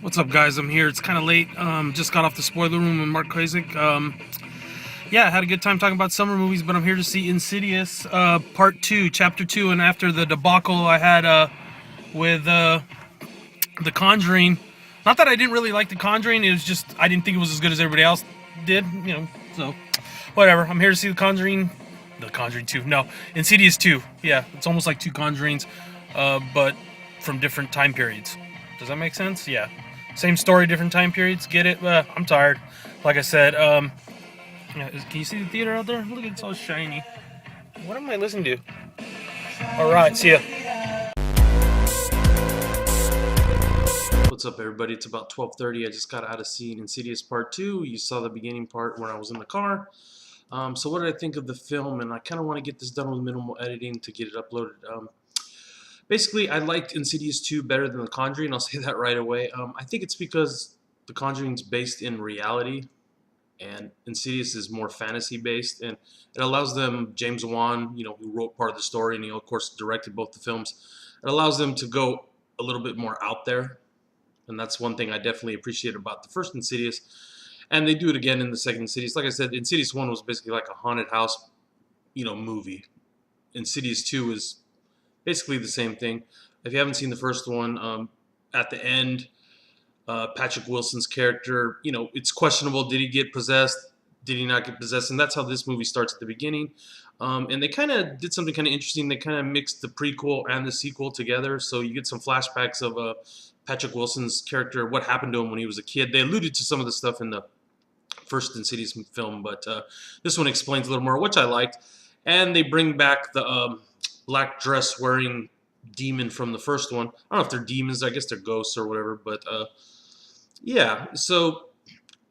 What's up, guys? I'm here. It's kind of late. Just got off the spoiler room with Mark Kwasik. Yeah, I had a good time talking about summer movies, but I'm here to see Insidious Part 2, Chapter 2, and after the debacle I had with The Conjuring. Not that I didn't really like The Conjuring, it was just I didn't think it was as good as everybody else did, so whatever. I'm here to see The Conjuring 2. No, Insidious 2. Yeah, it's almost like two Conjurings, but from different time periods. Does that make sense? Yeah. Same story, different time periods. Get it? I'm tired. Like I said, yeah, can you see the theater out there? Look, it's all shiny. What am I listening to? All right, see ya. What's up, everybody? It's about 12:30. I just got out of seeing Insidious Part 2. You saw the beginning part when I was in the car. So what did I think of the film? And I kind of want to get this done with minimal editing to get it uploaded. Basically, I liked Insidious 2 better than The Conjuring. I'll say that right away. I think it's because The Conjuring's based in reality, and Insidious is more fantasy based, and it allows them, James Wan, who wrote part of the story, and he of course directed both the films, it allows them to go a little bit more out there, and that's one thing I definitely appreciate about the first Insidious, and they do it again in the second Insidious. Like I said, Insidious 1 was basically like a haunted house, movie. Insidious 2 is basically the same thing. If you haven't seen the first one, at the end, Patrick Wilson's character, it's questionable. Did he get possessed? Did he not get possessed? And that's how this movie starts at the beginning. And they kind of did something kind of interesting. They kind of mixed the prequel and the sequel together. So you get some flashbacks of Patrick Wilson's character, what happened to him when he was a kid. They alluded to some of the stuff in the first Insidious film, but this one explains a little more, which I liked. And they bring back the black dress wearing demon from the first one. I don't know if they're demons. I guess they're ghosts or whatever. But yeah, so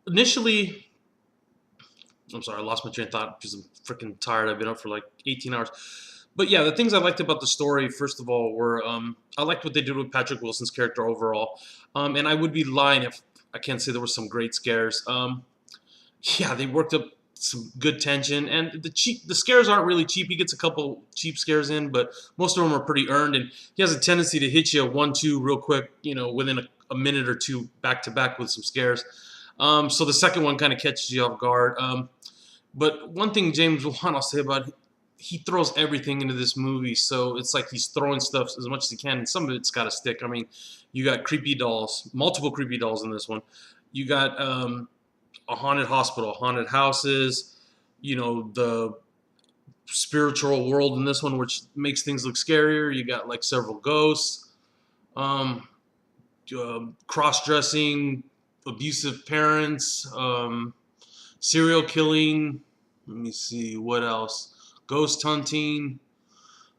initially, I'm sorry, I lost my train of thought because I'm freaking tired. I've been up for like 18 hours. But yeah, the things I liked about the story, first of all, were I liked what they did with Patrick Wilson's character overall. And I would be lying if I can't say there were some great scares. Yeah, they worked up some good tension, and the scares aren't really cheap. He gets a couple cheap scares in, but most of them are pretty earned, and he has a tendency to hit you 1-2 real quick, within a minute or two back to back with some scares. So the second one kind of catches you off guard. But one thing James Wan I'll say about it, he throws everything into this movie, so it's like he's throwing stuff as much as he can, and some of it's got to stick. I mean, you got creepy dolls, multiple creepy dolls in this one. You got a haunted hospital, haunted houses, the spiritual world in this one, which makes things look scarier. You got like several ghosts, cross-dressing, abusive parents, serial killing. Let me see, what else? Ghost hunting,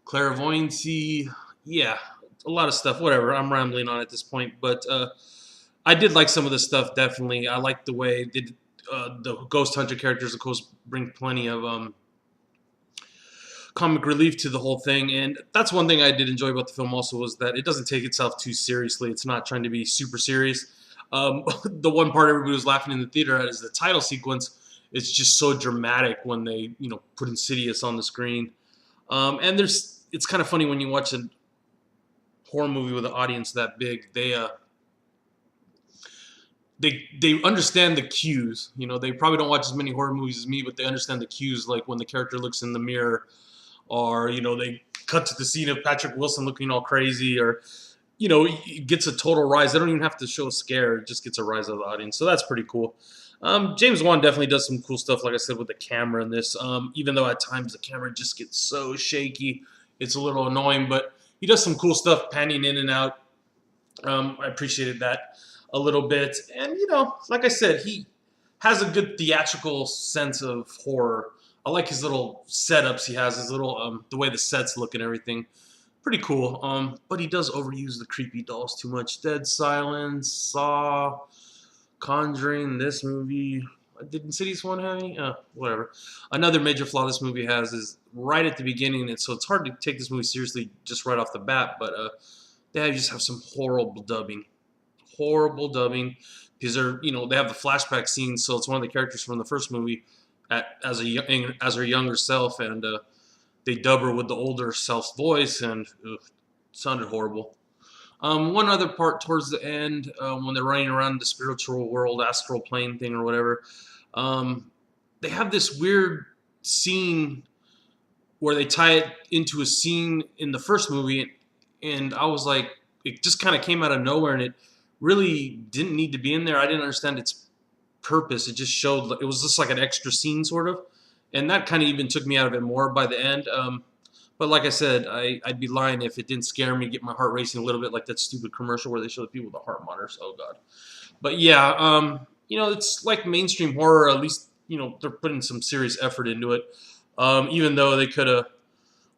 clairvoyancy. Yeah, a lot of stuff. Whatever, I'm rambling on at this point, but I did like some of the stuff, definitely. I liked the way the ghost hunter characters, of course, bring plenty of comic relief to the whole thing. And that's one thing I did enjoy about the film also, was that it doesn't take itself too seriously. It's not trying to be super serious. The one part everybody was laughing in the theater at is the title sequence. It's just so dramatic when they, put Insidious on the screen. And it's kind of funny when you watch a horror movie with an audience that big. They understand the cues. They probably don't watch as many horror movies as me, but they understand the cues, like when the character looks in the mirror, or they cut to the scene of Patrick Wilson looking all crazy, or it gets a total rise. They don't even have to show a scare; it just gets a rise of the audience. So that's pretty cool. James Wan definitely does some cool stuff, like I said, with the camera in this. Even though at times the camera just gets so shaky, it's a little annoying, but he does some cool stuff panning in and out. I appreciated that a little bit. And, like I said, he has a good theatrical sense of horror. I like his little setups he has, his little, the way the sets look and everything. Pretty cool. But he does overuse the creepy dolls too much. Dead Silence, Saw, Conjuring, this movie. Did Insidious 1 have any? Whatever. Another major flaw this movie has is right at the beginning, and so it's hard to take this movie seriously just right off the bat, but they just have some horrible dubbing. Horrible dubbing, because they have the flashback scenes, so it's one of the characters from the first movie as her younger self, and they dub her with the older self's voice, and it sounded horrible. One other part towards the end, when they're running around the spiritual world, astral plane thing or whatever, um, they have this weird scene where they tie it into a scene in the first movie, and I was like, it just kind of came out of nowhere, and it really didn't need to be in there. I didn't understand its purpose. It just showed it was just like an extra scene, sort of, and that kind of even took me out of it more by the end. But like I said, I'd be lying if it didn't scare me, get my heart racing a little bit, like that stupid commercial where they show the people with the heart monitors. Oh God. But yeah, it's like mainstream horror. At least they're putting some serious effort into it. Even though they could have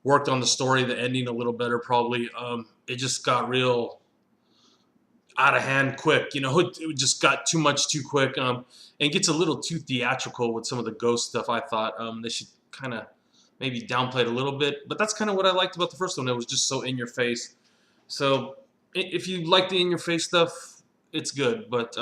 worked on the story, the ending a little better, probably. It just got real out of hand quick. It just got too much too quick. And gets a little too theatrical with some of the ghost stuff. I thought they should kind of maybe downplay it a little bit. But that's kind of what I liked about the first one. It was just so in your face. So if you like the in your face stuff, it's good. But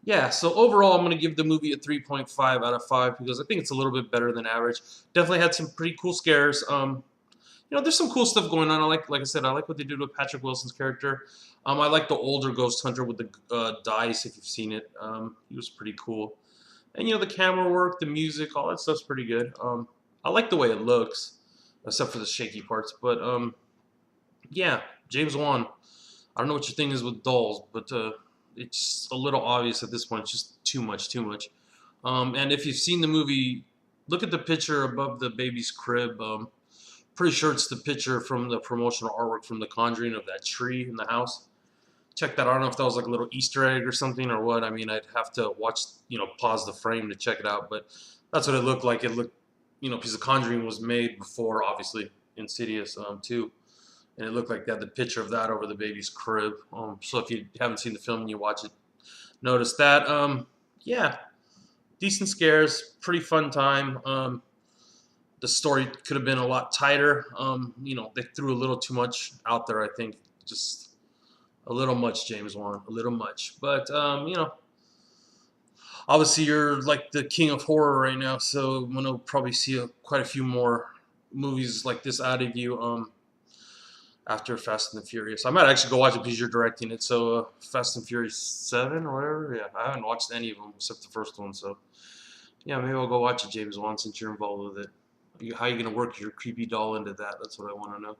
yeah, so overall, I'm going to give the movie a 3.5 out of 5 because I think it's a little bit better than average. Definitely had some pretty cool scares. There's some cool stuff going on. Like I said, I like what they did with Patrick Wilson's character. I like the older Ghost Hunter with the dice, if you've seen it. He was pretty cool. And, the camera work, the music, all that stuff's pretty good. I like the way it looks, except for the shaky parts. But, yeah, James Wan. I don't know what your thing is with dolls, but it's a little obvious at this point. It's just too much, too much. And if you've seen the movie, look at the picture above the baby's crib. Pretty sure it's the picture from the promotional artwork from The Conjuring of that tree in the house. Check that out. I don't know if that was like a little Easter egg or something or what. I mean, I'd have to watch, pause the frame to check it out. But that's what it looked like. It looked, because The Conjuring was made before, obviously, Insidious too. And it looked like they had the picture of that over the baby's crib. So if you haven't seen the film and you watch it, notice that. Yeah, decent scares, pretty fun time. The story could have been a lot tighter. They threw a little too much out there, I think. Just a little much, James Wan, a little much. But, obviously you're like the king of horror right now, so I'm going to probably see quite a few more movies like this out of you. After Fast and the Furious. I might actually go watch it because you're directing it. So Fast and Furious 7 or whatever. Yeah, I haven't watched any of them except the first one. So yeah, maybe I'll go watch it, James Wan, since you're involved with it. How are you going to work your creepy doll into that? That's what I want to know.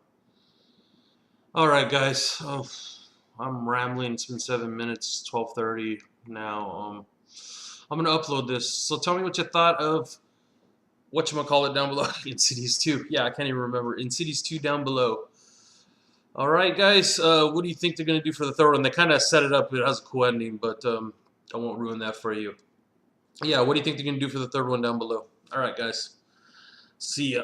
All right, guys. Oh, I'm rambling. It's been 7 minutes, 12:30 now. I'm going to upload this. So tell me what you thought of whatchamacallit down below. Insidious 2. Yeah, I can't even remember. Insidious 2 down below. All right, guys. What do you think they're going to do for the third one? They kind of set it up. It has a cool ending, but I won't ruin that for you. Yeah, what do you think they're going to do for the third one down below? All right, guys. See ya.